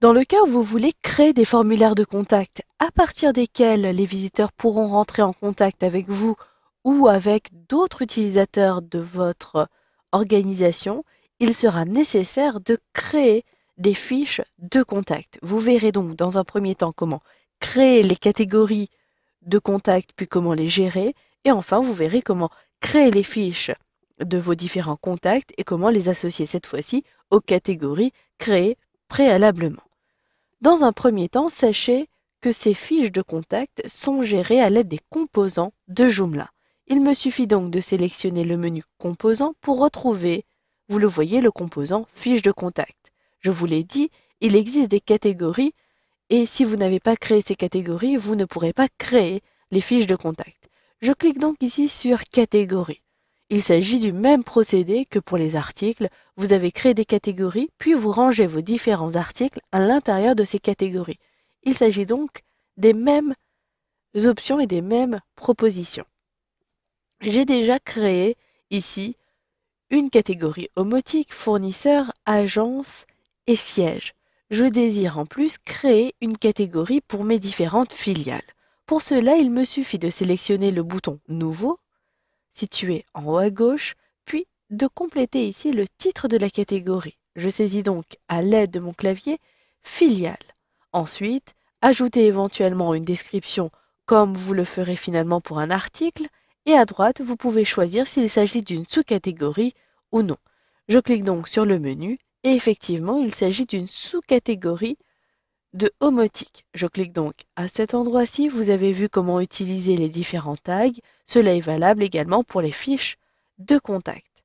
Dans le cas où vous voulez créer des formulaires de contact à partir desquels les visiteurs pourront rentrer en contact avec vous ou avec d'autres utilisateurs de votre organisation, il sera nécessaire de créer des fiches de contact. Vous verrez donc dans un premier temps comment créer les catégories de contact, puis comment les gérer, et enfin vous verrez comment créer les fiches de vos différents contacts et comment les associer cette fois-ci aux catégories créées préalablement. Dans un premier temps, sachez que ces fiches de contact sont gérées à l'aide des composants de Joomla. Il me suffit donc de sélectionner le menu Composants pour retrouver, vous le voyez, le composant Fiche de contact. Je vous l'ai dit, il existe des catégories et si vous n'avez pas créé ces catégories, vous ne pourrez pas créer les fiches de contact. Je clique donc ici sur Catégories. Il s'agit du même procédé que pour les articles. Vous avez créé des catégories, puis vous rangez vos différents articles à l'intérieur de ces catégories. Il s'agit donc des mêmes options et des mêmes propositions. J'ai déjà créé ici une catégorie homotique, fournisseur, agence et siège. Je désire en plus créer une catégorie pour mes différentes filiales. Pour cela, il me suffit de sélectionner le bouton Nouveau, situé en haut à gauche, puis de compléter ici le titre de la catégorie. Je saisis donc à l'aide de mon clavier Filiale. Ensuite, ajoutez éventuellement une description comme vous le ferez finalement pour un article, et à droite, vous pouvez choisir s'il s'agit d'une sous-catégorie ou non. Je clique donc sur le menu et effectivement, il s'agit d'une sous-catégorie de homotique. Je clique donc à cet endroit-ci. Vous avez vu comment utiliser les différents tags. Cela est valable également pour les fiches de contact.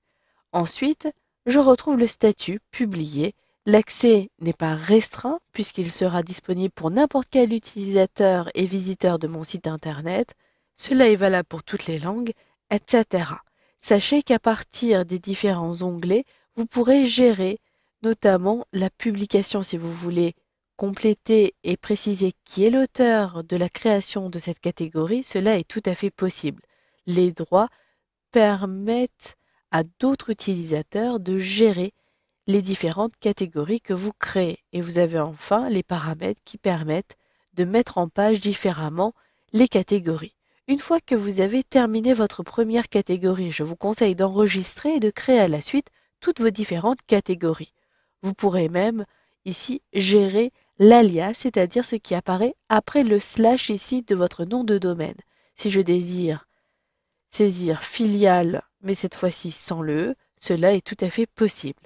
Ensuite, je retrouve le statut publié. L'accès n'est pas restreint puisqu'il sera disponible pour n'importe quel utilisateur et visiteur de mon site internet. Cela est valable pour toutes les langues, etc. Sachez qu'à partir des différents onglets, vous pourrez gérer notamment la publication si vous voulez compléter et préciser qui est l'auteur de la création de cette catégorie. Cela est tout à fait possible. Les droits permettent à d'autres utilisateurs de gérer les différentes catégories que vous créez. Et vous avez enfin les paramètres qui permettent de mettre en page différemment les catégories. Une fois que vous avez terminé votre première catégorie, je vous conseille d'enregistrer et de créer à la suite toutes vos différentes catégories. Vous pourrez même ici gérer l'alias, c'est-à-dire ce qui apparaît après le slash ici de votre nom de domaine. Si je désire saisir filiale, mais cette fois-ci sans le E, cela est tout à fait possible.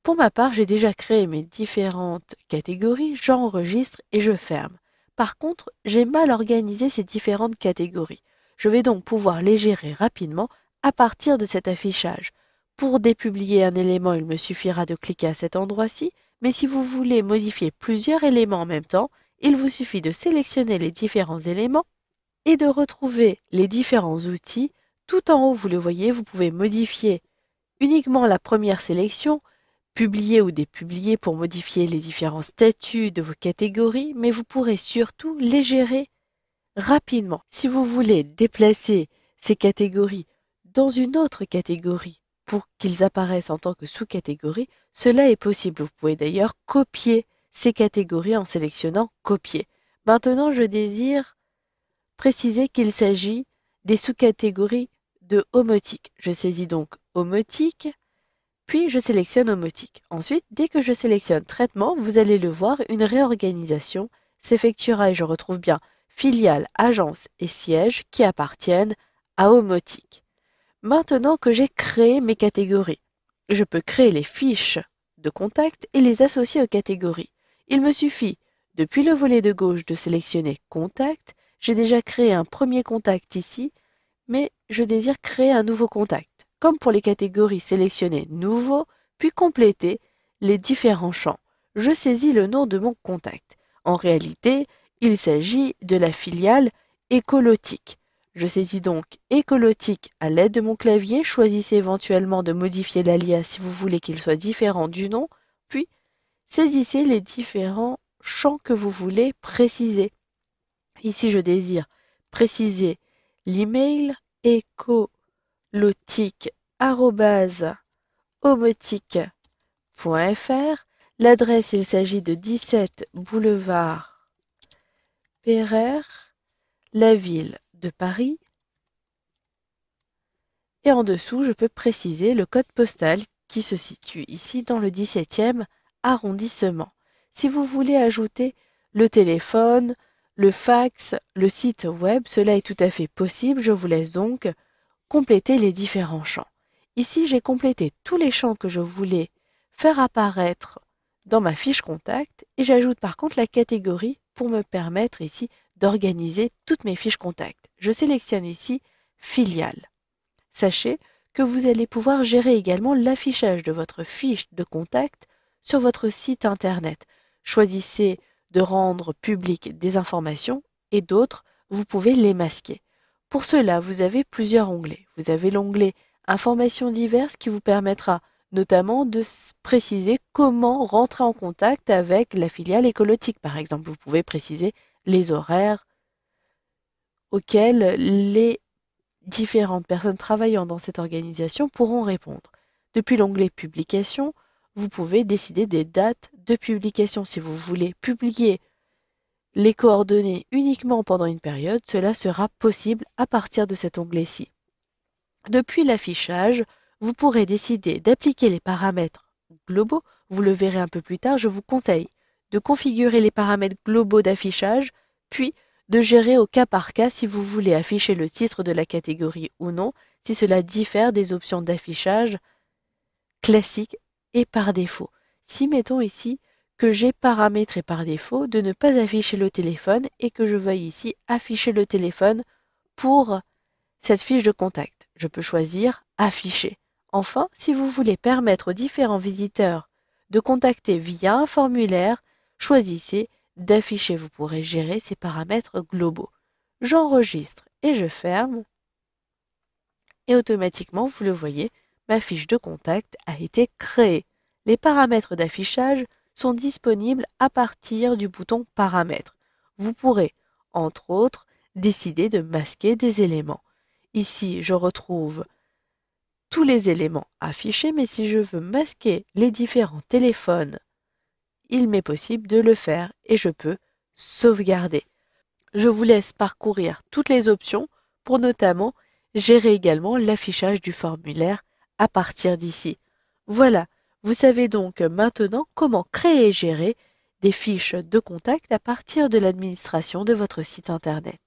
Pour ma part, j'ai déjà créé mes différentes catégories, j'enregistre et je ferme. Par contre, j'ai mal organisé ces différentes catégories. Je vais donc pouvoir les gérer rapidement à partir de cet affichage. Pour dépublier un élément, il me suffira de cliquer à cet endroit-ci, mais si vous voulez modifier plusieurs éléments en même temps, il vous suffit de sélectionner les différents éléments et de retrouver les différents outils. Tout en haut, vous le voyez, vous pouvez modifier uniquement la première sélection, publier ou dépublier pour modifier les différents statuts de vos catégories, mais vous pourrez surtout les gérer rapidement. Si vous voulez déplacer ces catégories dans une autre catégorie pour qu'ils apparaissent en tant que sous-catégorie, cela est possible. Vous pouvez d'ailleurs copier ces catégories en sélectionnant Copier. Maintenant, je désire préciser qu'il s'agit des sous-catégories de homotique. Je saisis donc homotique, puis je sélectionne homotique. Ensuite, dès que je sélectionne traitement, vous allez le voir, une réorganisation s'effectuera et je retrouve bien filiales, agences et sièges qui appartiennent à homotique. Maintenant que j'ai créé mes catégories, je peux créer les fiches de contact et les associer aux catégories. Il me suffit, depuis le volet de gauche, de sélectionner Contact. J'ai déjà créé un premier contact ici, mais je désire créer un nouveau contact. Comme pour les catégories, sélectionner Nouveau, puis compléter les différents champs. Je saisis le nom de mon contact. En réalité, il s'agit de la filiale Écolotique. Je saisis donc Écolotique à l'aide de mon clavier. Choisissez éventuellement de modifier l'alias si vous voulez qu'il soit différent du nom, puis saisissez les différents champs que vous voulez préciser. Ici, je désire préciser l'email écolotique@omotique.fr, L'adresse, il s'agit de 17 boulevard Pereire, la ville de Paris. Et en dessous, je peux préciser le code postal qui se situe ici dans le 17e arrondissement. Si vous voulez ajouter le téléphone, le fax, le site web, cela est tout à fait possible. Je vous laisse donc compléter les différents champs. Ici, j'ai complété tous les champs que je voulais faire apparaître dans ma fiche contact et j'ajoute par contre la catégorie pour me permettre ici d'organiser toutes mes fiches contact. Je sélectionne ici filiale. Sachez que vous allez pouvoir gérer également l'affichage de votre fiche de contact sur votre site internet. Choisissez de rendre publiques des informations et d'autres, vous pouvez les masquer. Pour cela, vous avez plusieurs onglets. Vous avez l'onglet Informations diverses qui vous permettra notamment de préciser comment rentrer en contact avec la filiale écolotique. Par exemple, vous pouvez préciser les horaires auxquels les différentes personnes travaillant dans cette organisation pourront répondre. Depuis l'onglet Publication, vous pouvez décider des dates de publication. Si vous voulez publier les coordonnées uniquement pendant une période, cela sera possible à partir de cet onglet-ci. Depuis l'affichage, vous pourrez décider d'appliquer les paramètres globaux. Vous le verrez un peu plus tard, je vous conseille de configurer les paramètres globaux d'affichage, puis de gérer au cas par cas si vous voulez afficher le titre de la catégorie ou non, si cela diffère des options d'affichage classiques et par défaut. Si mettons ici que j'ai paramétré par défaut de ne pas afficher le téléphone et que je veuille ici afficher le téléphone pour cette fiche de contact, je peux choisir Afficher. Enfin, si vous voulez permettre aux différents visiteurs de contacter via un formulaire, choisissez d'afficher. Vous pourrez gérer ces paramètres globaux. J'enregistre et je ferme. Et automatiquement, vous le voyez, ma fiche de contact a été créée. Les paramètres d'affichage sont disponibles à partir du bouton Paramètres. Vous pourrez, entre autres, décider de masquer des éléments. Ici, je retrouve tous les éléments affichés, mais si je veux masquer les différents téléphones, il m'est possible de le faire et je peux sauvegarder. Je vous laisse parcourir toutes les options pour notamment gérer également l'affichage du formulaire à partir d'ici. Voilà, vous savez donc maintenant comment créer et gérer des fiches de contact à partir de l'administration de votre site internet.